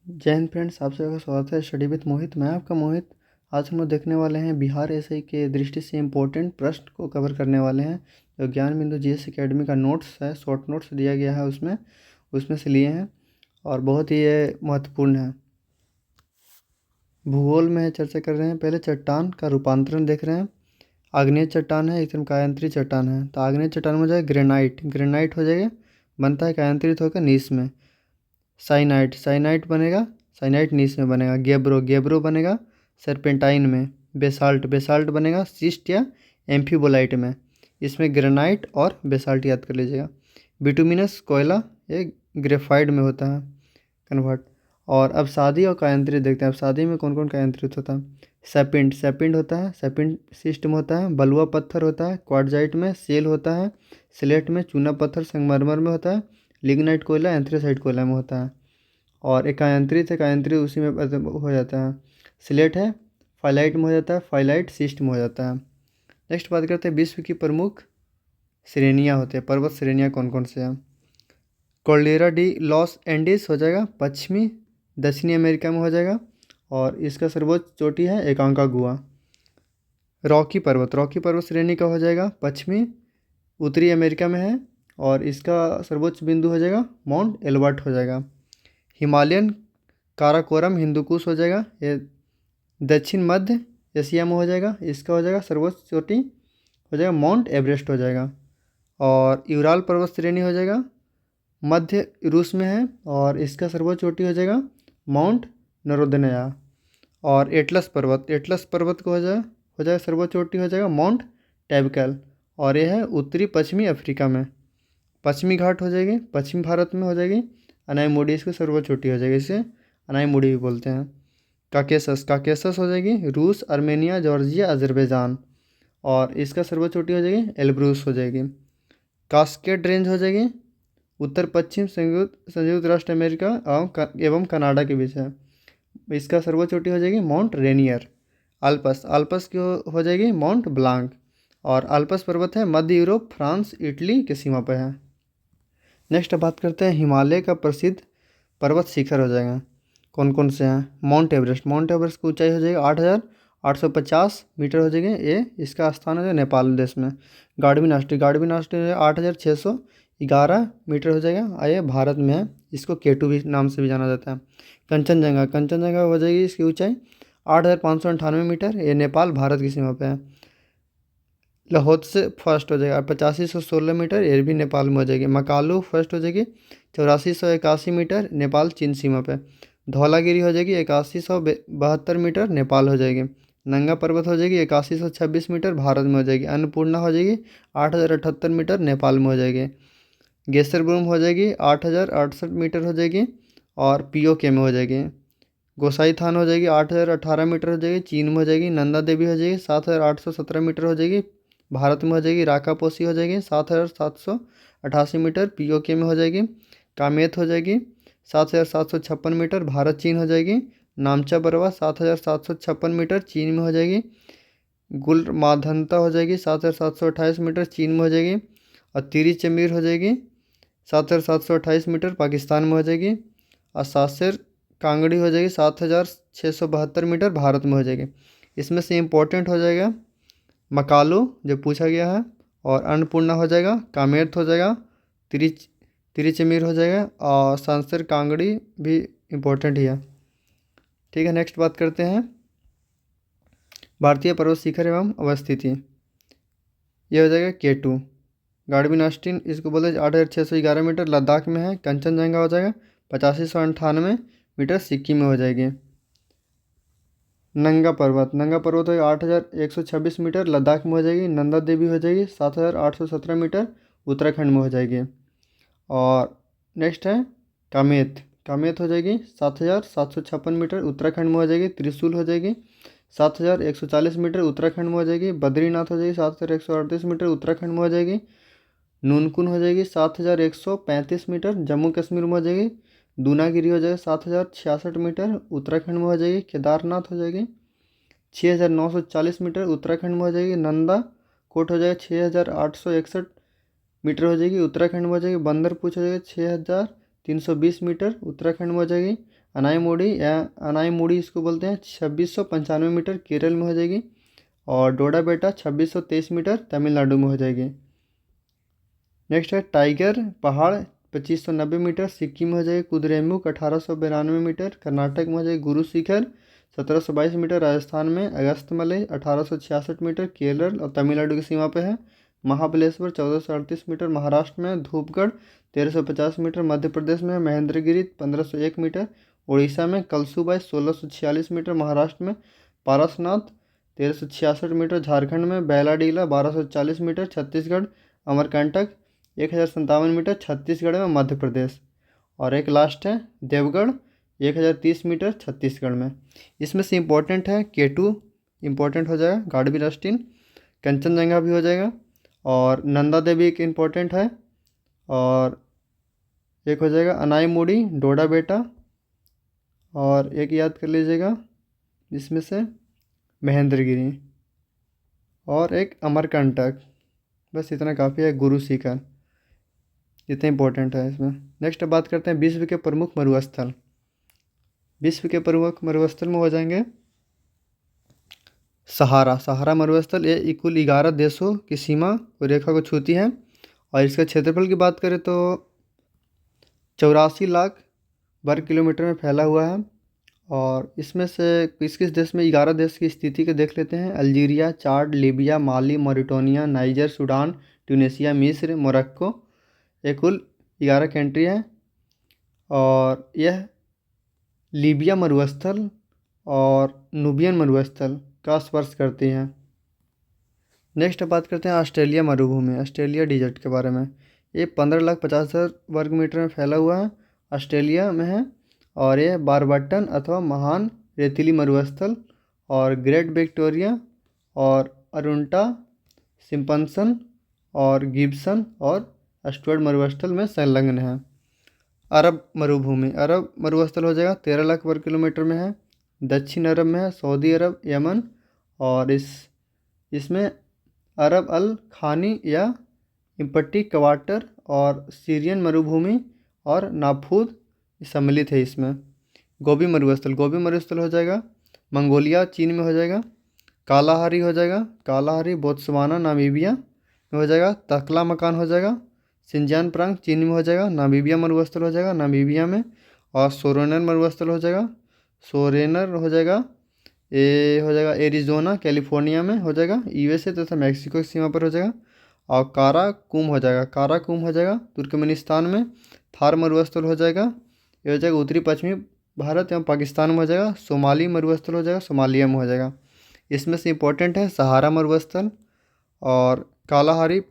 जय हिंद फ्रेंड्स, आप सभी का स्वागत है स्टडी विद मोहित। मैं आपका मोहित। आज हम लोग देखने वाले हैं बिहार एसआई के दृष्टि से इम्पोर्टेंट प्रश्न को कवर करने वाले हैं। जो ज्ञान बिंदु जीएस एकेडमी का नोट्स है, शॉर्ट नोट्स दिया गया है, उसमें से लिए हैं और बहुत ही ये महत्वपूर्ण है। भूगोल में चर्चा कर रहे हैं। पहले चट्टान का रूपांतरण देख रहे हैं। आग्नेय चट्टान है, एकदम कायांतरी चट्टान है, तो आग्नेय चट्टान में हो जाएगा ग्रेनाइट। ग्रेनाइट हो जाएगा, बनता है कायांतरित होकर नीस में। साइनाइट, साइनाइट बनेगा, साइनाइट नीस में बनेगा। गेब्रो, गेब्रो बनेगा सरपेंटाइन में। बेसाल्ट, बेसाल्ट बनेगा सिस्ट या एम्फीबोलाइट में। इसमें ग्रेनाइट और बेसाल्ट याद कर लीजिएगा। बिटुमिनस कोयला ये ग्रेफाइड में होता है कन्वर्ट। और अब शादी और कायांतरित देखते हैं। अब शादी में कौन कौन कायांतरित होता है। सेपिंड, सेपिंड होता है, सेपिंड सिस्टम होता है। बलुआ पत्थर होता है, क्वार्टजाइट में सेल होता है। स्लेट में चूना पत्थर संगमरमर में होता है। लिग्नाइट कोयला एंथ्रेसाइट कोयला में होता है। और एकायंत्रित, एकायंत्रित उसी में हो जाता है। स्लेट है, फाइलाइट में हो जाता है। फाइलाइट सिस्ट में हो जाता है। नेक्स्ट बात करते हैं विश्व की प्रमुख श्रेणियाँ होते हैं। पर्वत श्रेणियाँ कौन कौन से हैं। कोल्डेरा डी लॉस एंडीज हो जाएगा, पश्चिमी दक्षिणी अमेरिका में हो जाएगा। और इसका सर्वोच्च चोटी है एकांकागुआ। रॉकी पर्वत, रॉकी पर्वत श्रेणी का हो जाएगा, पश्चिमी उत्तरी अमेरिका में है। और इसका सर्वोच्च बिंदु हो जाएगा माउंट एल्बर्ट हो जाएगा। हिमालयन काराकोरम हिंदुकुश हो जाएगा, ये दक्षिण मध्य एशिया में हो जाएगा। इसका हो जाएगा सर्वोच्च चोटी हो जाएगा माउंट एवरेस्ट हो जाएगा। और यूराल पर्वत श्रेणी हो जाएगा, मध्य रूस में है। और इसका सर्वोच्च चोटी हो जाएगा माउंट नरोदनया। और एटलस पर्वत, एटलस पर्वत को हो जाएगा सर्वोच्च चोटी हो जाएगा माउंट टैबकल। और यह है उत्तरी पश्चिमी अफ्रीका में। पश्चिमी घाट हो जाएगी, पश्चिम भारत में हो जाएगी। अनाईमुडी इसकी सर्वोच्च चोटी हो जाएगी, इसे अनाईमुडी भी बोलते हैं। काकेसस, काकेसस हो जाएगी रूस, आर्मेनिया, जॉर्जिया, अजरबैजान। और इसका सर्वोच्च चोटी हो जाएगी एल्ब्रूस हो जाएगी। कास्केड रेंज हो जाएगी उत्तर पश्चिम संयुक्त राष्ट्र अमेरिका एवं कनाडा के बीच है। इसका सर्वोच्च चोटी हो जाएगी माउंट रेनियर। आल्पस, आल्पस की हो जाएगी माउंट ब्लांक। और आल्पस पर्वत है मध्य यूरोप, फ्रांस, इटली के सीमा पर है। नेक्स्ट बात करते हैं हिमालय का प्रसिद्ध पर्वत शिखर हो जाएगा। कौन कौन से हैं। माउंट एवरेस्ट, माउंट एवरेस्ट की ऊंचाई हो जाएगी 8,850 मीटर हो जाएगी। ये इसका स्थान है नेपाल देश में। गार्डविन आस्ट्री, गार्डविन आस्ट्री 8,611 मीटर हो जाएगा। ये भारत में है, इसको केटू भी नाम से भी जाना जाता है। कंचनजंगा, कंचनजंगा हो जाएगी इसकी ऊंचाई 8,598 मीटर। ये नेपाल भारत की सीमा पे है। लाहौल से फर्स्ट हो जाएगा 8516 मीटर, ये भी नेपाल में हो जाएगी। मकालू फर्स्ट हो जाएगी 8481 मीटर, नेपाल चीन सीमा पे। धौलागिरी हो जाएगी 8172 मीटर, नेपाल हो जाएगी। नंगा पर्वत हो जाएगी 8126 मीटर, भारत में हो जाएगी। अन्नपूर्णा हो जाएगी 8078 मीटर, नेपाल में हो जाएगी। गेसरब्रूम हो जाएगी 8068 मीटर हो जाएगी और पीओके में हो जाएगी। गोसाई थान हो जाएगी 8018 मीटर हो जाएगी, चीन में हो जाएगी। नंदा देवी हो जाएगी 7817 मीटर हो जाएगी, भारत में हो जाएगी। राकापोसी हो जाएगी 7788 मीटर, पीओके में हो जाएगी। कामेत हो जाएगी 7756 मीटर, भारत चीन हो जाएगी। नामचा बरवा 7756 मीटर, चीन में हो जाएगी। गुलमाधनता हो जाएगी 7728 मीटर, चीन में हो जाएगी। और तिरुचेमूर हो जाएगी 7728 मीटर, पाकिस्तान में हो जाएगी। और सासेर कांगड़ी हो जाएगी 7672 मीटर, भारत में हो जाएगी। इसमें से इम्पोर्टेंट हो जाएगा मकालू जो पूछा गया है, और अन्नपूर्णा हो जाएगा, कामेत हो जाएगा, तिरुचेमूर हो जाएगा। और सांसर कांगड़ी भी इम्पोर्टेंट ही है। ठीक है, नेक्स्ट बात करते हैं भारतीय पर्वत शिखर एवं अवस्थिति। ये हो जाएगा केटू। गार्डविन आस्टीन इसको बोलते हैं 8611 मीटर, लद्दाख में है। कंचनजंगा हो जाएगा 8598 मीटर, सिक्किम में हो जाएगी। नंगा पर्वत, नंगा पर्वत हो 8126 मीटर, लद्दाख में हो जाएगी। नंदा देवी हो जाएगी 7817 मीटर, उत्तराखंड में हो जाएगी। और नेक्स्ट है कामेत, कामेत हो जाएगी 7756 मीटर, उत्तराखंड में हो जाएगी। त्रिशूल हो जाएगी 7140 मीटर, उत्तराखंड में हो जाएगी। बद्रीनाथ हो जाएगी 7138 मीटर, उत्तराखंड में हो जाएगी। नूनकुन हो जाएगी 7135 मीटर, जम्मू कश्मीर में हो जाएगी। दूनागिरी हो जाएगा 7066 मीटर, उत्तराखंड में हो जाएगी। केदारनाथ हो जाएगी 6940 मीटर, उत्तराखंड में हो जाएगी। नंदा कोट हो जाएगा 6861 मीटर हो जाएगी, उत्तराखंड में हो जाएगी। बंदरपूछ हो जाएगी 320 मीटर उत्तराखंड में हो जाएगी। अनाईमुड़ी या अनाईमुड़ी इसको बोलते हैं 2695 मीटर केरल में हो जाएगी। और डोडा बेटा 2623 मीटर तमिलनाडु में हो जाएगी। नेक्स्ट है टाइगर पहाड़ 2590 मीटर सिक्किम में हो जाएगी। कुद्रेमुख 1892 मीटर कर्नाटक में हो जाएगी। गुरु शिखर 1722 मीटर राजस्थान में। अगस्तमलई 1866 मीटर केरल और तमिलनाडु की सीमा पे है। महाबलेश्वर 1438 मीटर महाराष्ट्र में। धूपगढ़ 1350 मीटर मध्य प्रदेश में। महेंद्रगिरी 1501 मीटर उड़ीसा में। कलसूबाई 1646 मीटर महाराष्ट्र में। पारसनाथ 1366 मीटर झारखंड में। बैलाडीला 1240 मीटर छत्तीसगढ़। अमरकंटक 1057 मीटर छत्तीसगढ़ में मध्य प्रदेश। और एक लास्ट है देवगढ़ 1030 मीटर छत्तीसगढ़ में। इसमें से इम्पोर्टेंट है K2 इम्पोर्टेंट हो जाएगा, गाड़वी राष्ट्रीय। कंचनजंगा भी हो जाएगा। और नंदा देवी एक इम्पोर्टेंट है। और एक हो जाएगा अनाईमुड़ी डोडा बेटा। और एक याद कर लीजिएगा इसमें से महेंद्रगिरी और एक अमरकंटक। बस इतना काफ़ी है। गुरु शिखर इतना इम्पोर्टेंट है इसमें। नेक्स्ट बात करते हैं विश्व के प्रमुख मरुस्थल। विश्व के प्रमुख मरुस्थल में हो जाएंगे सहारा मरुस्थल। ये कुल 11 देशों की सीमा रेखा को छूती है। और इसका क्षेत्रफल की बात करें तो 84 लाख वर्ग किलोमीटर में फैला हुआ है। और इसमें से किस किस देश में 11 देश की स्थिति के देख लेते हैं। अल्जीरिया, चाड, लीबिया, माली, मॉरिटानिया, नाइजर, सूडान, ट्यूनीशिया, मिस्र, मोरक्को। ये कुल 11 कंट्री हैं। और यह लीबिया मरुस्थल और नूबियन मरुस्थल का स्पर्श करती हैं। नेक्स्ट बात करते हैं ऑस्ट्रेलिया मरुभूमि, ऑस्ट्रेलिया डिजर्ट के बारे में। ये 15,50,000 वर्ग मीटर में फैला हुआ है, ऑस्ट्रेलिया में है। और ये बारबट्टन अथवा महान रेतीली मरुस्थल और ग्रेट विक्टोरिया और अरुंटा, सिम्पसन और गिब्सन और स्टुअर्ट मरुस्थल में संलग्न है। अरब मरुभूमि, अरब मरुस्थल हो जाएगा 13 लाख वर्ग किलोमीटर में है, दक्षिण अरब में है, सऊदी अरब, यमन। और इसमें अरब अल खानी या इम्पट्टी क्वार्टर और सीरियन मरुभूमि और नाफूद सम्मिलित है इसमें। गोबी मरुस्थल हो जाएगा मंगोलिया चीन में हो जाएगा। कालाहारी हो जाएगा, कालाहारी बोत्सवाना नामीबिया में हो जाएगा। तकला मकान हो जाएगा सिंजान प्रांत चीन में हो जाएगा। नामीबिया मरुस्थल हो जाएगा नामीबिया में। और सोरेनर मरुस्थल हो जाएगा, सोरेनर हो जाएगा ये हो जाएगा एरिजोना कैलिफोर्निया में हो जाएगा, यूएसए तथा मैक्सिको की सीमा पर हो जाएगा। और काराकुम हो जाएगा तुर्कमेनिस्तान में। थार मरुस्थल हो जाएगा, ये हो जाएगा उत्तरी पश्चिमी भारत एवं पाकिस्तान में हो जाएगा। सोमाली मरुस्थल हो जाएगा सोमालिया में हो जाएगा। इसमें से इम्पोर्टेंट है सहारा मरुस्थल और कालाहारी,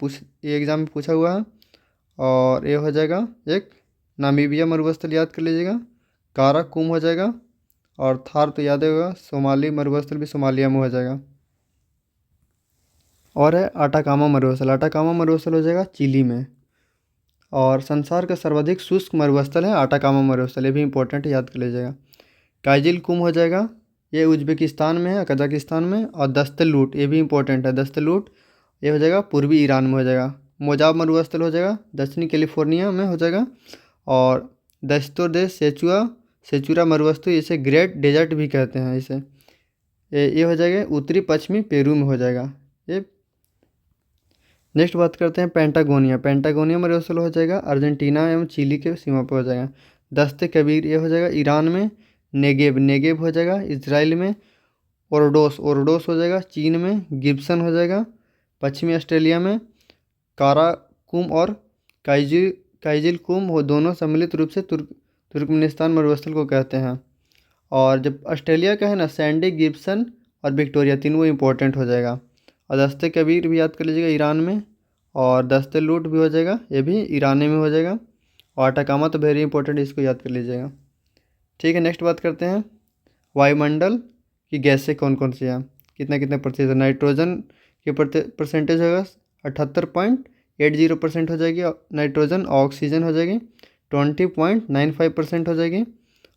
ये एग्जाम में पूछा हुआ है। और ये हो जाएगा एक नामीबिया मरुस्थल, याद कर लीजिएगा। काराकुम हो जाएगा। और थार तो याद होगा, सोमाली मरुस्थल भी सोमालिया में हो जाएगा। और है आटाकामा मरुस्थल हो जाएगा चिली में। और संसार का सर्वाधिक शुष्क मरुस्थल है आटाकामा मरुस्थल, ये भी इंपॉर्टेंट है, याद कर लीजिएगा। काइजिल कुम हो जाएगा, ये उज्बेकिस्तान में है, कजाकिस्तान में। और दस्तलूट, ये भी इंपॉर्टेंट है, दस्तलूट ये हो जाएगा पूर्वी ईरान में हो जाएगा। मोजाब मरुस्थल हो जाएगा दक्षिणी कैलिफोर्निया में हो जाएगा। और दस्तोदेश सेचुरा मरुस्थल, इसे ग्रेट डेजर्ट भी कहते हैं इसे। ये हो जाएगा उत्तरी पश्चिमी पेरू में हो जाएगा ये। नेक्स्ट बात करते हैं पेंटागोनिया मरुस्थल हो जाएगा अर्जेंटीना एवं चिली के सीमा पर हो जाएगा। दस्ते कबीर, ये हो जाएगा ईरान में। नेगेव हो जाएगा इजराइल में। ओरडोस हो जाएगा चीन में। गिब्सन हो जाएगा पश्चिमी ऑस्ट्रेलिया में। काराकुम और काइजिल कुम हो दोनों सम्मिलित रूप से तुर्कमेनिस्तान मरुस्थल को कहते हैं। और जब ऑस्ट्रेलिया का है ना, सैंडी, गिब्सन और विक्टोरिया तीनों इंपॉर्टेंट हो जाएगा। और दस्ते कबीर भी याद कर लीजिएगा ईरान में। और दस्ते लूट भी हो जाएगा, ये भी ईरानी में हो जाएगा। और अटाकामा तो वेरी इंपॉर्टेंट, इसको याद कर लीजिएगा। ठीक है, नेक्स्ट बात करते हैं वायुमंडल की गैसें कौन कौन सी हैं, कितने प्रतिशत। नाइट्रोजन की परसेंटेज होगा 78.80% हो जाएगी नाइट्रोजन। ऑक्सीजन हो जाएगी 20.95% हो जाएगी।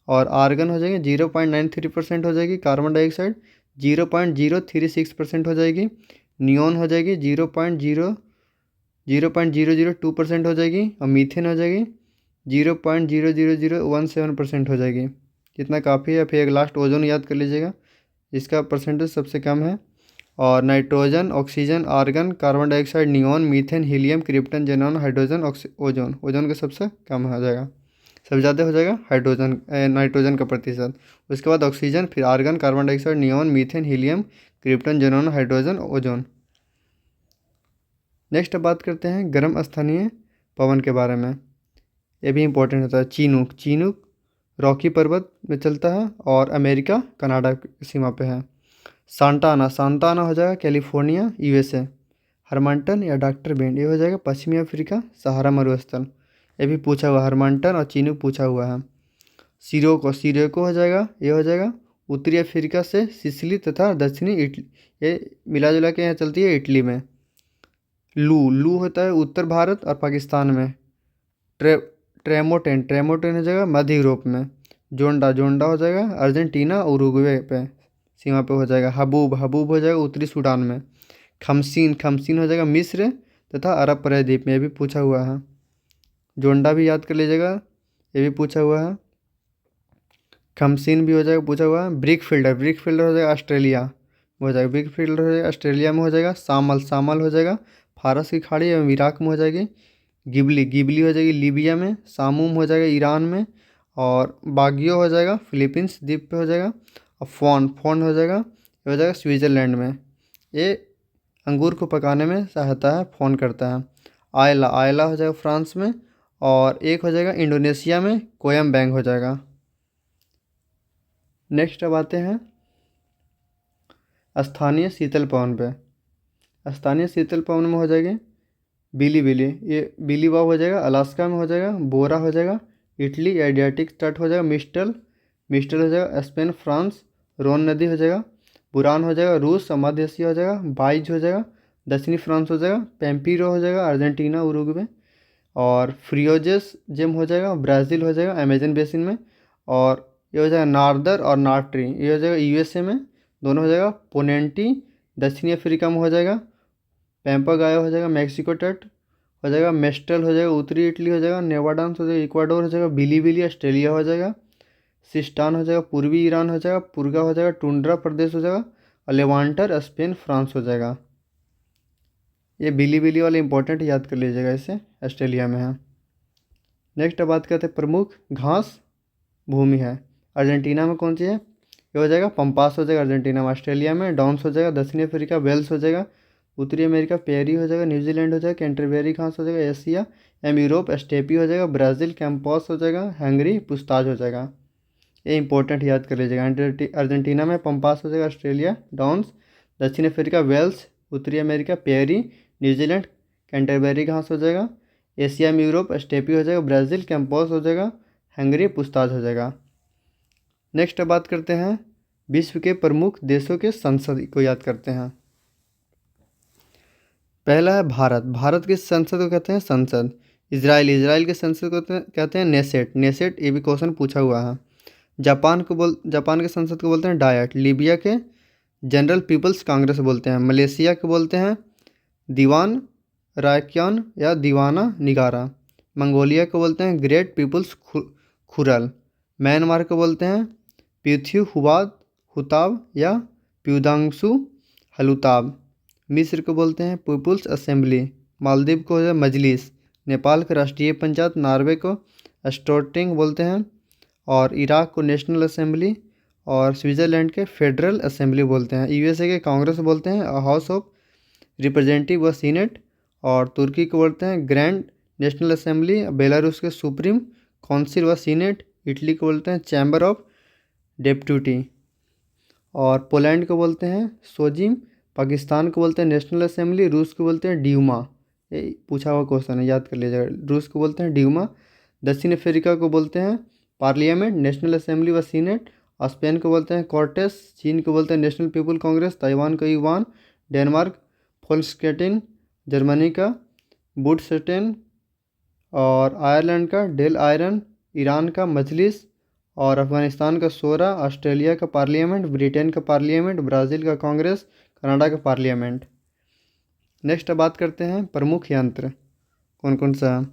और आर्गन हो जाएगी 0.93% हो जाएगी। कार्बन डाइऑक्साइड 0.036% हो जाएगी। नियोन हो जाएगी 0.002% हो जाएगी। और मीथेन हो जाएगी 0.00017% हो जाएगी। कितना काफ़ी है। फिर एक लास्ट ओजोन याद कर लीजिएगा, इसका परसेंटेज सबसे कम है। और nitrogen, oxygen, argon, carbon dioxide, neon, methane, helium, krypton, xenon, hydrogen, ozone. Ozone का सबसे कम हो जाएगा। सबसे ज़्यादा हो जाएगा हाइड्रोजन, नाइट्रोजन का प्रतिशत। उसके बाद ऑक्सीजन, फिर argon, carbon dioxide, neon, methane, helium, krypton, xenon, hydrogen, ozone. Next अब बात करते हैं गर्म स्थानीय पवन के बारे में। ये भी इंपॉर्टेंट होता है। चीनूक, चीनूक रॉकी पर्वत में चलता है और अमेरिका कनाडा की सीमा पे है। सांताना, सांताना हो जाएगा कैलिफोर्निया, यूएसए। हरमंटन या डॉक्टर बैंड ये हो जाएगा पश्चिमी अफ्रीका, सहारा मरुस्थल। ये भी पूछा हुआ, हरमंटन और चीनूक पूछा हुआ है। सिरोको, सिरोको हो जाएगा, ये हो जाएगा उत्तरी अफ्रीका से सिसिली तथा दक्षिणी इटली, ये मिला जुला के यहाँ चलती है इटली में। लू, लू होता है उत्तर भारत और पाकिस्तान में। ट्रे ट्रेमोटेन, ट्रेमोटेन हो जाएगा मध्य यूरोप में। जोंडा, जोंडा हो जाएगा अर्जेंटीना और उरुग्वे पे सीमा पे हो जाएगा। हबूब, हबूब हो जाएगा उत्तरी सूडान में। खमसीन, खमसीन हो जाएगा मिस्र तथा अरब प्रायद्वीप में, ये भी पूछा हुआ है। जोंडा भी याद कर लीजिएगा, ये भी पूछा हुआ है। खमसीन भी हो जाएगा पूछा हुआ है। ब्रिक फिल्डर, ब्रिक फिल्डर हो जाएगा ऑस्ट्रेलिया हो जाएगा। ब्रिक फिल्डर हो जाएगा ऑस्ट्रेलिया में हो जाएगा। सामल, सामल हो जाएगा फारस की खाड़ी एवं इराक में हो जाएगी। गिबली, गिबली हो जाएगी लीबिया में। सामूम हो जाएगा ईरान में। और बागियो हो जाएगा फिलीपींस द्वीप पे हो जाएगा। और फोन, फोन हो जाएगा, ये हो जाएगा स्विट्ज़रलैंड में। ये अंगूर को पकाने में सहायता है, फोन करता है। आयला, आयला हो जाएगा फ्रांस में। और एक हो जाएगा इंडोनेशिया में, कोयम बैंग हो जाएगा। नेक्स्ट अब आते हैं स्थानीय शीतल पवन पे। स्थानीय शीतल पवन में हो जाएगी बिली, बिली ये बिली वाव हो जाएगा अलास्का में हो जाएगा। बोरा हो जाएगा इटली एडियाटिक तट हो जाएगा। मिस्टल, मिस्टल हो जाएगा स्पेन फ्रांस, रोन नदी हो जाएगा। बुरान हो जाएगा रूस और मध्य एशिया हो जाएगा। बाइज हो जाएगा दक्षिणी फ्रांस हो जाएगा। पेम्पीरो हो जाएगा अर्जेंटीना उरुग्वे। और फ्रियोजेस जेम हो जाएगा ब्राज़ील हो जाएगा अमेजन बेसिन में। और ये हो जाएगा नार्दर और नार्ट्री, ये हो जाएगा यूएसए में दोनों हो जाएगा। पोनेंटी दक्षिणी अफ्रीका में हो जाएगा। पैम्पागायो हो जाएगा मैक्सिको तट हो जाएगा। मेस्टल हो जाएगा उत्तरी इटली हो जाएगा। नेवाडांस हो जाएगा इक्वाडोर हो जाएगा। बिलीबिली ऑस्ट्रेलिया हो जाएगा। सिस्टान हो जाएगा पूर्वी ईरान हो जाएगा। पुरगा हो जाएगा टुंड्रा प्रदेश हो जाएगा। और लेवांटर स्पेन फ्रांस हो जाएगा। ये बिलीबिली वाले इंपॉर्टेंट याद कर लीजिएगा, इसे ऑस्ट्रेलिया में है। नेक्स्ट अब बात करते हैं प्रमुख घास भूमि है। अर्जेंटीना में कौन सी है, ये हो जाएगा पंपास हो जाएगा अर्जेंटीना में। ऑस्ट्रेलिया में डाउन्स हो जाएगा। दक्षिणी अफ्रीका वेल्स हो जाएगा। उत्तरी अमेरिका पेरी हो जाएगा। न्यूजीलैंड हो जाएगा कैंटरबेरी घास हो जाएगा। एशिया एम यूरोप स्टेपी हो जाएगा। ब्राज़ील कैंपॉस हो जाएगा। हंगरी पुस्ताज हो जाएगा। ये इंपॉर्टेंट याद कर लीजिएगा। अर्जेंटीना में पंपास हो जाएगा। Australia downs. दक्षिण अफ्रीका वेल्स। उत्तरी अमेरिका पेरी। न्यूजीलैंड कैंटरबेरी घास हो जाएगा। एशिया में यूरोप स्टेपी हो जाएगा। ब्राज़ील कैंपॉस हो जाएगा। हंगरी पुस्ताज हो जाएगा। नेक्स्ट अब बात करते हैं विश्व के प्रमुख देशों के संसद को याद करते हैं। पहला है भारत, भारत की संसद को कहते हैं संसद। इजराइल, इजराइल के संसद को कहते हैं नेसेट, नेसेट ये भी क्वेश्चन पूछा हुआ है। जापान के संसद को बोलते हैं डायट। लीबिया के जनरल पीपल्स कांग्रेस बोलते हैं। मलेशिया को बोलते हैं दीवान रायक्यान या दीवाना निगारा। मंगोलिया को बोलते हैं ग्रेट पीपल्स खुरल। म्यांमार को बोलते हैं प्यूथ्यू हुबाद हुताब या प्यूदांगसू हलुताब। मिस्र को बोलते हैं पीपुल्स असेंबली। मालदीव को है मजलिस। नेपाल का राष्ट्रीय पंचायत। नॉर्वे को स्टोर्टिंग बोलते हैं। और इराक को नेशनल असेंबली। और स्विट्ज़रलैंड के फेडरल असेंबली बोलते हैं। यूएसए के कांग्रेस बोलते हैं हाउस ऑफ रिप्रेजेंटेटिव व सीनेट। और तुर्की को बोलते हैं ग्रैंड नेशनल असेंबली। बेलारूस के सुप्रीम काउंसिल व सीनेट। इटली को बोलते हैं चैम्बर ऑफ डेप्यूटी। और पोलैंड को बोलते हैं सोजिम। पाकिस्तान को बोलते हैं नेशनल असेंबली। रूस को बोलते हैं ड्यूमा, ये पूछा हुआ क्वेश्चन है, याद कर लीजिएगा। रूस को बोलते हैं ड्यूमा। दक्षिण अफ्रीका को बोलते हैं पार्लियामेंट, नेशनल असेंबली व सीनेट। स्पेन को बोलते हैं कॉर्टेस। चीन को बोलते हैं नेशनल पीपल कांग्रेस। ताइवान को युवान। डेनमार्क फोल्क्सकेटिन। जर्मनी का बुडस्टेन। और आयरलैंड का डेल आयरन। ईरान का मजलिस। और अफ़गानिस्तान का शोरा। ऑस्ट्रेलिया का पार्लियामेंट। ब्रिटेन का पार्लियामेंट। ब्राज़ील का कांग्रेस। कनाडा का पार्लियामेंट। नेक्स्ट अब बात करते हैं प्रमुख यंत्र कौन कौन सा है।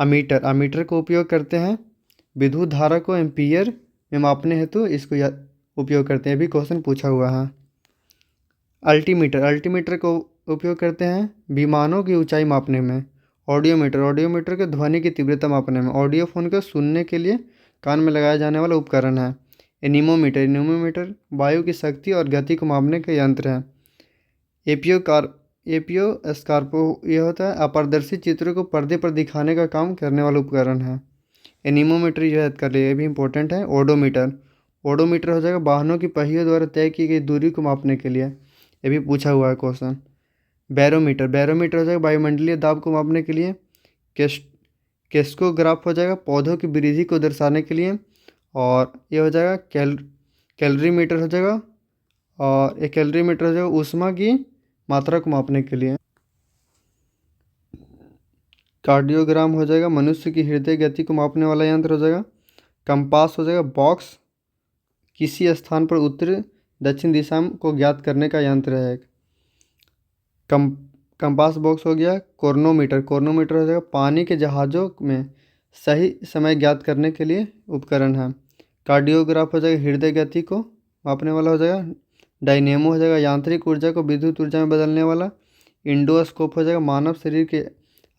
अमीटर, अमीटर का उपयोग करते हैं विद्युत धारा को एम्पीयर में मापने हेतु इसको उपयोग करते हैं, भी क्वेश्चन पूछा हुआ है। अल्टीमीटर, अल्टीमीटर को उपयोग करते हैं विमानों की ऊंचाई मापने में। ऑडियोमीटर, ऑडियोमीटर के ध्वनि की तीव्रता मापने में। ऑडियो फोन को सुनने के लिए कान में लगाया जाने वाला उपकरण है। एनीमोमीटर, एनीमोमीटर वायु की शक्ति और गति को मापने का यंत्र है। एपियो स्कार्पो यह होता है अपारदर्शी चित्रों को पर्दे पर दिखाने का काम करने वाला उपकरण है। एनीमोमीटर याद कर लिए, ये भी इंपॉर्टेंट है। ओडोमीटर, ओडोमीटर हो जाएगा वाहनों की पहियों द्वारा तय की गई दूरी को मापने के लिए, ये भी पूछा हुआ है क्वेश्चन। बैरोमीटर, बैरोमीटर हो जाएगा वायुमंडलीय दाब को मापने के लिए। केस्कोग्राफ हो जाएगा पौधों की वृद्धि को दर्शाने के लिए। और ये हो जाएगा कैलोरीमीटर हो जाएगा, और एक कैलोरीमीटर हो जाएगा ऊष्मा की मात्रा को मापने के लिए। कार्डियोग्राम हो जाएगा मनुष्य की हृदय गति को मापने वाला यंत्र हो जाएगा। कंपास हो जाएगा बॉक्स किसी स्थान पर उत्तर दक्षिण दिशा को ज्ञात करने का यंत्र है। कंपास बॉक्स हो गया। कोर्नोमीटर, कोर्नोमीटर हो जाएगा पानी के जहाज़ों में सही समय ज्ञात करने के लिए उपकरण है। कार्डियोग्राफ हो जाएगा हृदय गति को मापने वाला हो जाएगा। डायनेमो हो जाएगा यांत्रिक ऊर्जा को विद्युत ऊर्जा में बदलने वाला। इंडोस्कोप हो जाएगा मानव शरीर के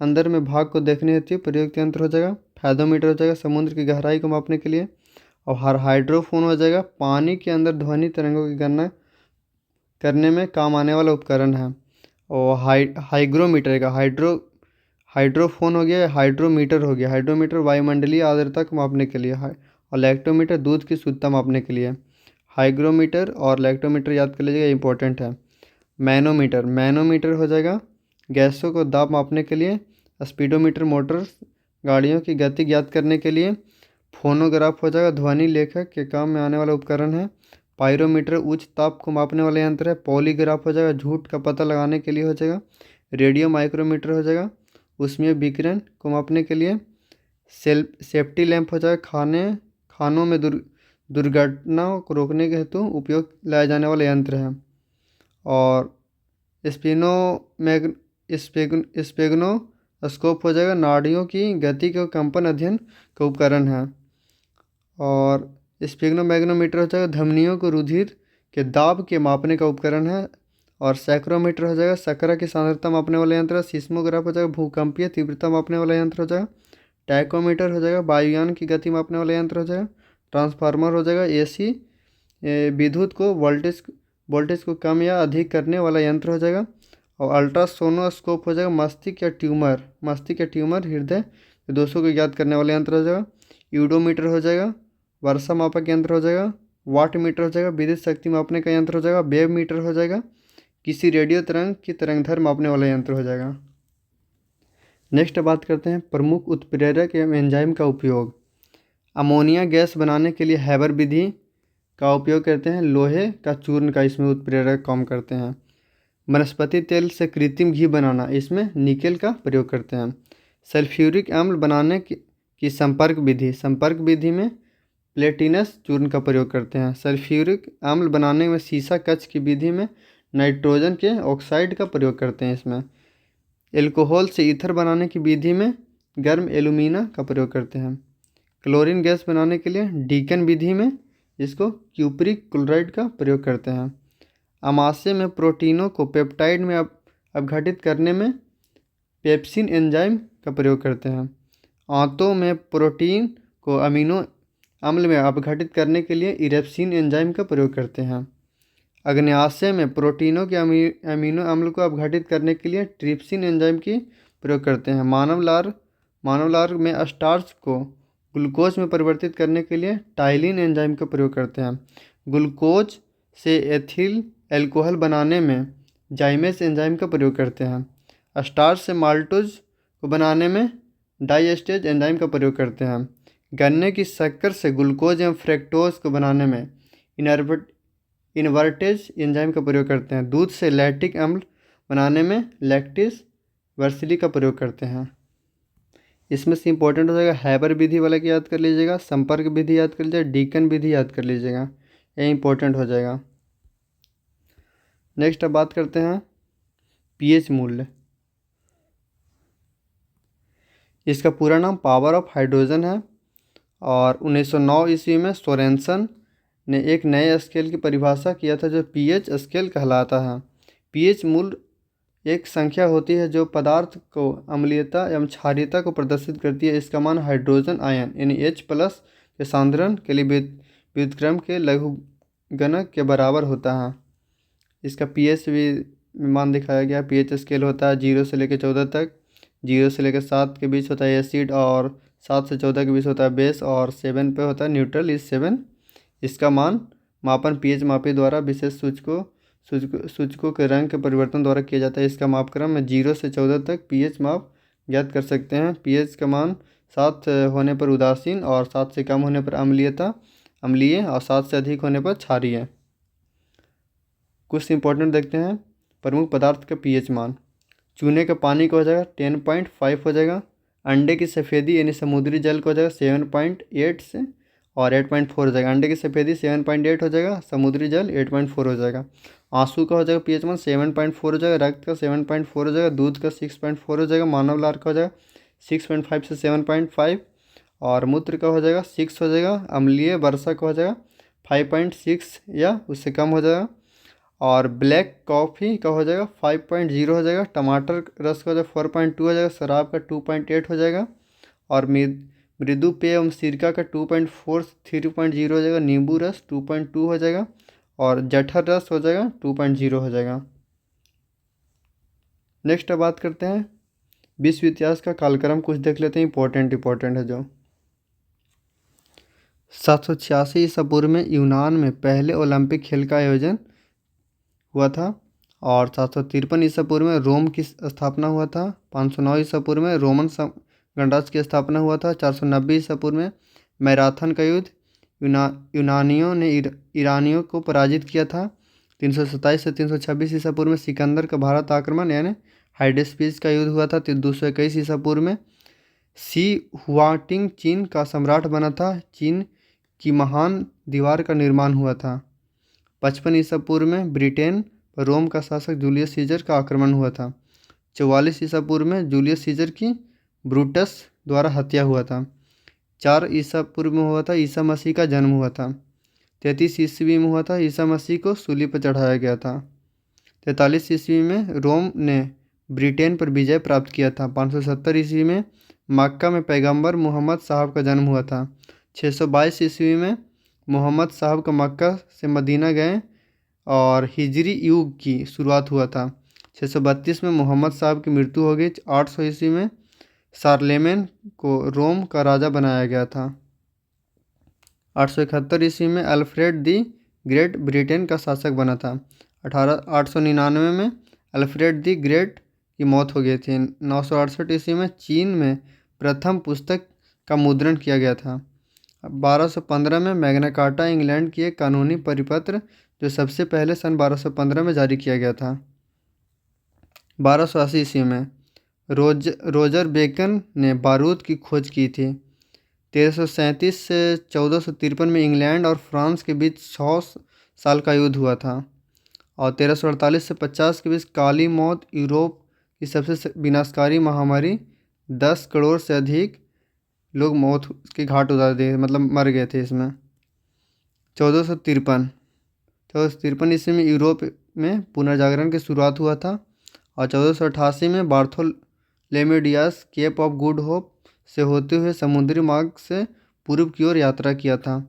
अंदर में भाग को देखने हेतु प्रयुक्त यंत्र हो जाएगा। फायदोमीटर हो जाएगा समुद्र की गहराई को मापने के लिए। और हाइड्रोफोन हो जाएगा पानी के अंदर ध्वनि तरंगों की गणना करने में काम आने वाला उपकरण है। और हाइग्रोमीटर का हाइड्रोफोन हो गया, हाइड्रोमीटर हो गया। हाइड्रोमीटर वायुमंडलीय आर्द्रता को मापने के लिए है। और लैक्टोमीटर दूध की शुद्धता मापने के लिए। हाइग्रोमीटर और लैक्टोमीटर याद कर लीजिएगा, इंपॉर्टेंट है। मैनोमीटर, मैनोमीटर हो जाएगा गैसों को दाब मापने के लिए। स्पीडोमीटर मोटर गाड़ियों की गति ज्ञात करने के लिए। फोनोग्राफ हो जाएगा ध्वनि लेखक के काम में आने वाला उपकरण है। पायरोमीटर उच्च ताप को मापने वाला यंत्र है। पॉलीग्राफ हो जाएगा झूठ का पता लगाने के लिए हो जाएगा। रेडियो माइक्रोमीटर हो जाएगा उसमें विकिरण को मापने के लिए। सेफ्टी लैंप हो जाएगा खानों में दुर्घटनाओं को रोकने के हेतु उपयोग लाया जाने वाला यंत्र है। और स्पेग्नोस्कोप हो जाएगा नाड़ियों की गति का कंपन अध्ययन का उपकरण है। और स्पेग्नोमैग्नोमीटर हो जाएगा धमनियों को रुधिर के दाब के मापने का उपकरण है। और सैक्रोमीटर हो जाएगा शर्करा की सांद्रता मापने वाला यंत्र। सिस्मोग्राफ हो जाएगा भूकंपीय तीव्रता मापने वाला यंत्र हो जाएगा। टैकोमीटर हो जाएगा वायुयान की गति मापने वाला यंत्र हो जाएगा। ट्रांसफार्मर हो जाएगा एसी विद्युत को वोल्टेज को कम या अधिक करने वाला यंत्र हो जाएगा। और अल्ट्रासोनोस्कोप हो जाएगा मस्तिष्क या ट्यूमर हृदय दोषों को ज्ञात करने वाला यंत्र हो जाएगा। यूडोमीटर हो जाएगा वर्षा मापक यंत्र हो जाएगा। वाट मीटर हो जाएगा विद्युत शक्ति मापने का यंत्र हो जाएगा। वेव मीटर हो जाएगा किसी रेडियो तरंग की तरंगधर्म मापने वाला यंत्र हो जाएगा। नेक्स्ट बात करते हैं प्रमुख उत्प्रेरक एवं एंजाइम का उपयोग। अमोनिया गैस बनाने के लिए हैबर विधि का उपयोग करते हैं। लोहे का चूर्ण का इसमें उत्प्रेरक काम करते हैं। वनस्पति तेल से कृत्रिम घी बनाना, इसमें निकेल का प्रयोग करते हैं। सल्फ्यूरिक अम्ल बनाने की संपर्क विधि में प्लेटिनस चूर्ण का प्रयोग करते हैं। सल्फ्यूरिक अम्ल बनाने में सीसा कच्छ की विधि में नाइट्रोजन के ऑक्साइड का प्रयोग करते हैं। इसमें एल्कोहल से ईथर बनाने की विधि में गर्म एल्यूमिना का प्रयोग करते हैं। क्लोरीन गैस बनाने के लिए डीकन विधि में इसको क्यूप्रिक क्लोराइड का प्रयोग करते हैं। आमाशय में प्रोटीनों को पेप्टाइड में अपघटित करने में पेप्सिन एंजाइम का प्रयोग करते हैं। आंतों में प्रोटीन को अमीनो अम्ल में अपघटित करने के लिए इरेप्सिन एंजाइम का प्रयोग करते हैं। अग्न्याशय में प्रोटीनों के अमीनो अम्ल को अपघटित करने के लिए ट्रिप्सिन एंजाइम की प्रयोग करते हैं। मानव लार में स्टार्च को ग्लूकोज में परिवर्तित करने के लिए टाइलिन एंजाइम का प्रयोग करते हैं। ग्लूकोज से एथिल एल्कोहल बनाने में जाइमेस एंजाइम का प्रयोग करते हैं। स्टार्च से माल्टोज को बनाने में डाइएस्टेज एंजाइम का प्रयोग करते हैं। गन्ने की शक्कर से ग्लूकोज एवं फ्रैक्टोज को बनाने में इन्वर्टेज एंजाइम का प्रयोग करते हैं। दूध से लैक्टिक अम्ल बनाने में लैक्टिस वर्सिली का प्रयोग करते हैं। इसमें से इंपॉर्टेंट हो जाएगा हैबर विधि वाला की याद कर लीजिएगा, संपर्क विधि याद कर लीजिएगा, डीकन विधि याद कर लीजिएगा, ये इंपॉर्टेंट हो जाएगा। नेक्स्ट अब बात करते हैं पीएच मूल्य। इसका पूरा नाम पावर ऑफ हाइड्रोजन है। और 1909 ईस्वी में सोरेनसन ने एक नए स्केल की परिभाषा किया था जो पीएच स्केल कहलाता है। पीएच मूल एक संख्या होती है जो पदार्थ को अम्लीयता एवं क्षारीयता को प्रदर्शित करती है। इसका मान हाइड्रोजन आयन यानी H+ के सांद्रण के लिए व्युत्क्रम के लघुगणक के बराबर होता है। इसका पीएच भी मान दिखाया गया। पीएच स्केल होता है 0 से लेकर 14 तक। 0 से लेकर 7 के बीच होता है एसिड, और 7 से 14 के बीच होता है बेस, और 7 पे होता है न्यूट्रल इज 7। इसका मापन पीएच मापी द्वारा विशेष सूचकों के रंग के परिवर्तन द्वारा किया जाता है। इसका मापक्रम में 0 से 14 तक पीएच माप ज्ञात कर सकते हैं। पीएच का मान 7 होने पर उदासीन, और 7 से कम होने पर अम्लीय, और 7 से अधिक होने पर क्षारीय। कुछ इंपॉर्टेंट देखते हैं। प्रमुख पदार्थ का पीएच मान। चूने का पानी का हो जाएगा 10.5 हो जाएगा। अंडे की सफ़ेदी यानी समुद्री जल का हो जाएगा 7.8 से और 8.4 हो जाएगा। अंडे की सफ़ेदी 7.8 हो जाएगा, समुद्री जल 8.4 हो जाएगा। आंसू का हो जाएगा पीएच मान 7.4 हो जाएगा। रक्त का 7.4 हो जाएगा। दूध का 6.4 हो जाएगा। मानव लार का हो जाएगा 6.5 से 7.5, और मूत्र का हो जाएगा 6 हो जाएगा। अम्लीय वर्षा का हो जाएगा 5.6 या उससे कम हो जाएगा। और ब्लैक कॉफ़ी का हो जाएगा 5.0 हो जाएगा। टमाटर रस का हो जाएगा 4.2 हो जाएगा। शराब का 2.8 हो जाएगा। और मृदु पेय एवं सिरका का 2.4 3.0 हो जाएगा। नींबू रस 2.2 हो जाएगा। और जठर रस हो जाएगा 2.0 हो जाएगा। नेक्स्ट अब बात करते हैं विश्व इतिहास का कालक्रम। कुछ देख लेते हैं, इंपॉर्टेंट है जो 786 ईसा पूर्व में यूनान में पहले ओलंपिक खेल का आयोजन हुआ था। और 753 ईसा पूर्व में रोम की स्थापना हुआ था। 509 ईसा पूर्व में रोमन गणराज्य की स्थापना हुआ था। 490 ईसा पूर्व में मैराथन का युद्ध यूनानियों ने ईरानियों को पराजित किया था। 327 से 326 ईसा पूर्व में सिकंदर का भारत आक्रमण यानी हाइडेस्पीस का युद्ध हुआ था। 221 ईसा पूर्व में सी हुआटिंग चीन का सम्राट बना था। चीन की महान दीवार का निर्माण हुआ था। 55 ईसा पूर्व में ब्रिटेन पर रोम का शासक जूलियस सीजर का आक्रमण हुआ था। 44 ईसा पूर्व में जूलियस सीजर की ब्रूटस द्वारा हत्या हुआ था। 4 ईसा पूर्व में हुआ था ईसा मसीह का जन्म हुआ था। 33 ईस्वी में हुआ था ईसा मसीह को सूली पर चढ़ाया गया था। 43 ईस्वी में रोम ने ब्रिटेन पर विजय प्राप्त किया था। 570 ईस्वी में मक्का में पैगंबर मोहम्मद साहब का जन्म हुआ था। 622 ईस्वी में मोहम्मद साहब का मक्का से मदीना गए और हिजरी युग की शुरुआत हुआ था। 632 में मोहम्मद साहब की मृत्यु हो गई। 800 ईस्वी में शारलेमेन को रोम का राजा बनाया गया था। 871 ईस्वी में अल्फ्रेड दी ग्रेट ब्रिटेन का शासक बना था। 899 में अल्फ्रेड दी ग्रेट की मौत हो गई थी। 968 ईस्वी में चीन में प्रथम पुस्तक का मुद्रण किया गया था। 1215 में मैग्ना कार्टा इंग्लैंड की एक कानूनी परिपत्र जो सबसे पहले सन 1215 में जारी किया गया था। 1280 ईस्वी में रोजर बेकन ने बारूद की खोज की थी। 1337 से 1453 में इंग्लैंड और फ्रांस के बीच 100 साल का युद्ध हुआ था। और 1348 से 50 के बीच काली मौत यूरोप की सबसे विनाशकारी महामारी 10 करोड़ से अधिक लोग मौत के घाट उतार दिए, मतलब मर गए थे इसमें। 1453 ईस्वी में यूरोप में पुनर्जागरण की शुरुआत हुआ था। और 1488 में बार्थोलोमेडियस केप ऑफ गुड होप से होते हुए समुद्री मार्ग से पूर्व की ओर यात्रा किया था।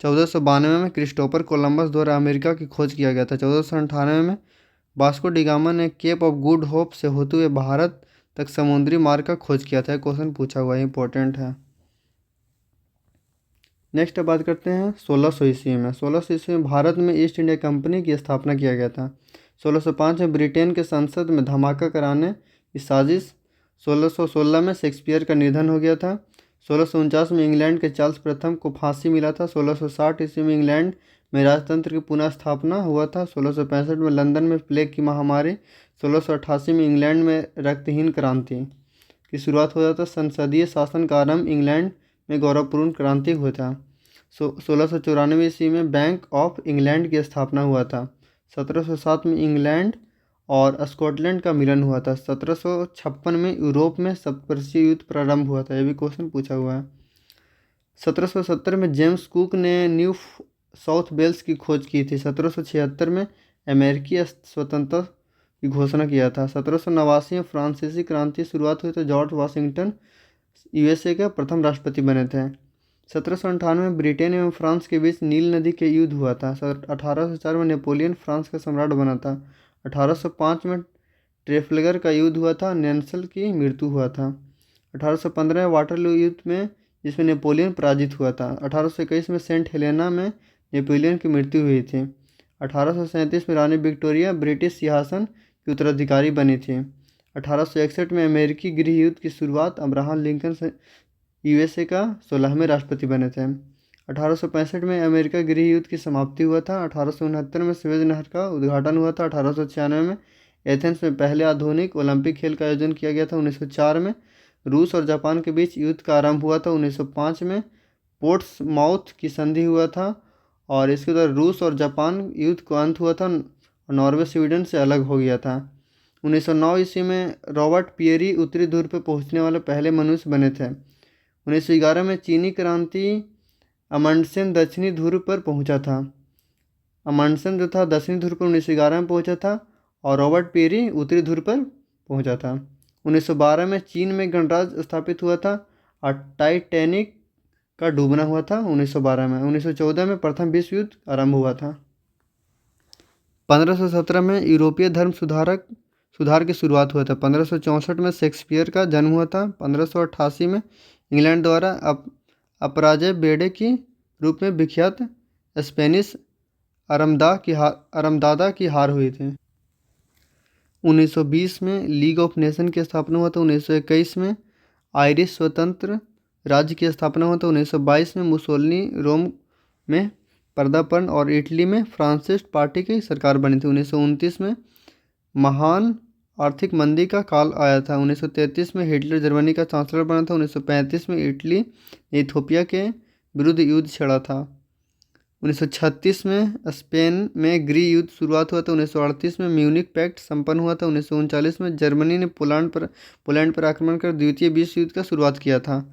1492 में क्रिस्टोफर कोलंबस द्वारा अमेरिका की खोज किया गया था। 1498 में वास्को डी गामा ने केप ऑफ गुड होप से होते हुए भारत तक समुद्री मार्ग का खोज किया था। क्वेश्चन पूछा हुआ है, इंपॉर्टेंट है। नेक्स्ट बात करते हैं 1600 ईस्वी में। 1600 ईस्वी में भारत में ईस्ट इंडिया कंपनी की स्थापना किया गया था। 1605 में ब्रिटेन के संसद में धमाका कराने की साजिश। 1616 में शेक्सपियर का निधन हो गया था। 1649 में इंग्लैंड के चार्ल्स प्रथम को फांसी मिला था। 1660 ईस्वी में इंग्लैंड में राजतंत्र की पुनः स्थापना हुआ था। 1665 में लंदन में प्लेग की महामारी। 1688 में इंग्लैंड में रक्तहीन क्रांति की शुरुआत हो जाता। संसदीय शासन का आरंभ इंग्लैंड में गौरवपूर्ण क्रांति हुआ था। 1694 ईस्वी में बैंक ऑफ इंग्लैंड की स्थापना हुआ था। 1707 में इंग्लैंड और स्कॉटलैंड का मिलन हुआ था। 1756 में यूरोप में सप्तवर्षीय युद्ध प्रारंभ हुआ था। ये भी क्वेश्चन पूछा हुआ है। 1770 में जेम्स कुक ने न्यू साउथ वेल्स की खोज की थी। 1776 में अमेरिकी स्वतंत्रता की घोषणा किया था। 1789 में फ्रांसीसी क्रांति की शुरुआत हुई तो जॉर्ज वाशिंगटन यूएसए का प्रथम राष्ट्रपति बने थे। 1798 में ब्रिटेन एवं फ्रांस के बीच नील नदी के युद्ध हुआ था। 1804 में नेपोलियन फ्रांस का सम्राट बना था। 1805 में ट्रेफलगर का युद्ध हुआ था। नेल्सन की मृत्यु हुआ था। 1815 में वाटरलू युद्ध में जिसमें नेपोलियन पराजित हुआ था। 1821 में सेंट हेलेना में नेपोलियन की मृत्यु हुई थी। 1837 में रानी विक्टोरिया ब्रिटिश सिंहासन की उत्तराधिकारी बनी थी। 1861 में अमेरिकी गृह युद्ध की शुरुआत अब्राहम लिंकन से यूएसए का 16वें राष्ट्रपति बने थे। 1865 में अमेरिका गृह युद्ध की समाप्ति हुआ था। 1869 में सुएज नहर का उद्घाटन हुआ था। 1896 में एथेंस में पहले आधुनिक ओलंपिक खेल का आयोजन किया गया था। 1904 में रूस और जापान के बीच युद्ध का आरंभ हुआ था। 1905 में पोर्ट्समाउथ की संधि हुआ था और इसके द्वारा रूस और जापान युद्ध का अंत हुआ था। नॉर्वे स्वीडन से अलग हो गया था। 1909 ईस्वी में रॉबर्ट पियरी उत्तरी ध्रुव पर पहुंचने वाले पहले मनुष्य बने थे। 1911 में चीनी क्रांति अमंडसेन दक्षिणी ध्रुव पर पहुंचा था। अमंडसेन जो था दक्षिणी ध्रुव पर 1911 में पहुंचा था और रॉबर्ट पेरी उत्तरी ध्रुव पर पहुंचा था। 1912 में चीन में गणराज्य स्थापित हुआ था और टाइटैनिक का डूबना हुआ था 1912 में। 1914 में प्रथम विश्व युद्ध आरंभ हुआ था। 1517 में यूरोपीय धर्म सुधार की शुरुआत हुआ था। 1564 में शेक्सपियर का जन्म हुआ था। 1588 में इंग्लैंड द्वारा अपराजय बेड़े की रूप में विख्यात स्पेनिश अरमदादा की हार हुई थी। 1920 में लीग ऑफ नेशन की स्थापना हुआ था। 1921 में आयरिश स्वतंत्र राज्य की स्थापना हुआ था। 1922 में मुसोलिनी रोम में पदार्पण और इटली में फ्रांसिस्ट पार्टी की सरकार बनी थी। 1929 में महान आर्थिक मंदी का काल आया था। 1933 में हिटलर जर्मनी का चांसलर बना था। 1935 में इटली ने इथियोपिया के विरुद्ध युद्ध छेड़ा था। 1936 में स्पेन में गृह युद्ध शुरुआत हुआ था। 1938 में म्यूनिक पैक्ट संपन्न हुआ था। 1939 में जर्मनी ने पोलैंड पर आक्रमण कर द्वितीय विश्व युद्ध का शुरुआत किया था।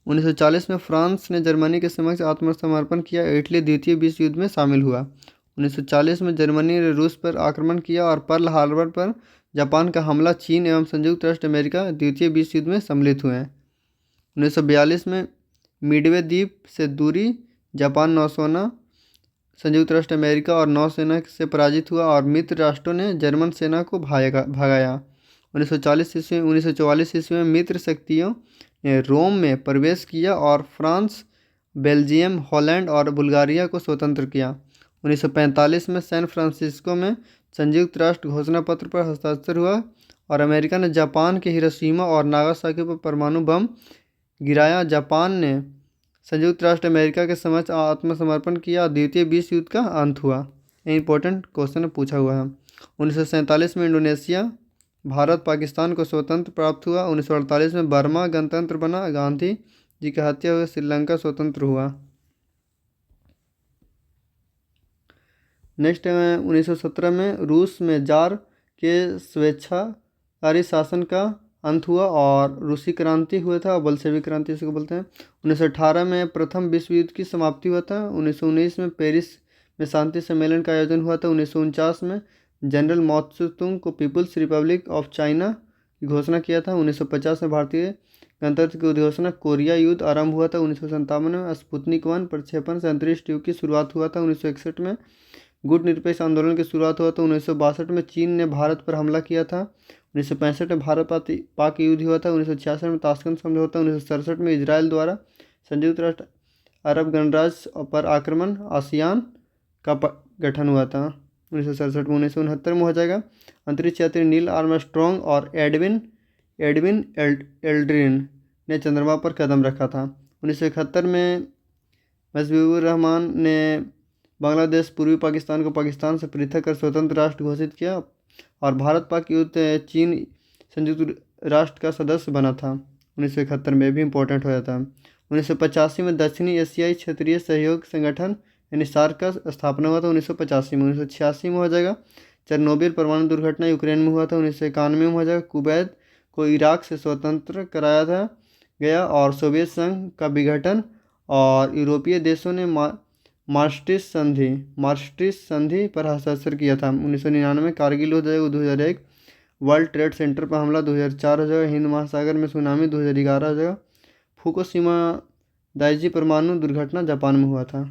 1940 में फ्रांस ने जर्मनी के समक्ष आत्मसमर्पण किया। इटली द्वितीय विश्व युद्ध में शामिल हुआ। 1940 में जर्मनी ने रूस पर आक्रमण किया और पर्ल हार्बर पर जापान का हमला चीन एवं संयुक्त राष्ट्र अमेरिका द्वितीय विश्व युद्ध में सम्मिलित हुए हैं। 1942 में मिडवे द्वीप से दूरी जापान नौसेना संयुक्त राष्ट्र अमेरिका और नौसेना से पराजित हुआ और मित्र राष्ट्रों ने जर्मन सेना को भगाया। 1944 ईस्वी में मित्र शक्तियों ने रोम में प्रवेश किया और फ्रांस, बेल्जियम, हॉलैंड और बुल्गारिया को स्वतंत्र किया। 1945 में सैन फ्रांसिस्को में संयुक्त राष्ट्र घोषणा पत्र पर हस्ताक्षर हुआ और अमेरिका ने जापान के हिरोशिमा और नागासाकी पर परमाणु बम गिराया। जापान ने संयुक्त राष्ट्र अमेरिका के समक्ष आत्मसमर्पण किया और द्वितीय विश्व युद्ध का अंत हुआ। ये इंपॉर्टेंट क्वेश्चन पूछा हुआ है। 1947 में इंडोनेशिया भारत पाकिस्तान को स्वतंत्र प्राप्त हुआ। 1948 में बर्मा गणतंत्र बना। गांधी जी की हत्या हुई। श्रीलंका स्वतंत्र हुआ। नेक्स्ट 1917 में रूस में जार के स्वेच्छाचारी शासन का अंत हुआ और रूसी क्रांति हुआ था। बल्शेविक क्रांति इसको बोलते हैं। 1918 में प्रथम विश्व युद्ध की समाप्ति हुआ था। 1919 में पेरिस में शांति सम्मेलन का आयोजन हुआ था। 1949 में जनरल माओत्से को पीपुल्स रिपब्लिक ऑफ चाइना की घोषणा किया था। 1950 में भारतीय गणतंत्र की उद्घोषणा। कोरिया युद्ध आरंभ हुआ था। 1957 में स्पुतनिक 1 प्रक्षेपण से अंतरिक्ष ट्यूब की शुरुआत हुआ था। 1961 में गुट निरपेक्ष आंदोलन की शुरुआत हुआ था। 1962 में चीन ने भारत पर हमला किया था। 1965 में भारत पाक युद्ध हुआ था। 1966 में ताशकंद समझौता। 1967 में इजराइल द्वारा संयुक्त राष्ट्र अरब गणराज्य पर आक्रमण आसियान का गठन हुआ था 1967 में। 1969 में हो जाएगा अंतरिक्ष यात्री नील आर्मस्ट्रॉन्ग और एडविन एल्ड्रिन ने चंद्रमा पर कदम रखा था। 1971 में मुजीबुर रहमान ने बांग्लादेश पूर्वी पाकिस्तान को पाकिस्तान से पृथक कर स्वतंत्र राष्ट्र घोषित किया और भारत पाक युद्ध चीन संयुक्त राष्ट्र का सदस्य बना था 1971 में। भी इम्पोर्टेंट हो जाता है। 1985 में दक्षिणी एशियाई क्षेत्रीय सहयोग संगठन यानी सार्क का स्थापना हुआ था 1985 में। 1986 में हो जाएगा चेरनोबिल परमाणु दुर्घटना यूक्रेन में हुआ था 1991 में हो जाएगा। कुवैत को इराक से स्वतंत्र कराया था गया। और सोवियत संघ का विघटन और यूरोपीय देशों ने मास्ट्रिस संधि पर हस्ताक्षर किया था 1999। कारगिल हो जाएगा 2001। वर्ल्ड ट्रेड सेंटर पर हमला 2004 हो जाएगा। हिंद महासागर में सुनामी 2011 हो जाएगा। फुकुशिमा दाइची परमाणु दुर्घटना जापान में हुआ था।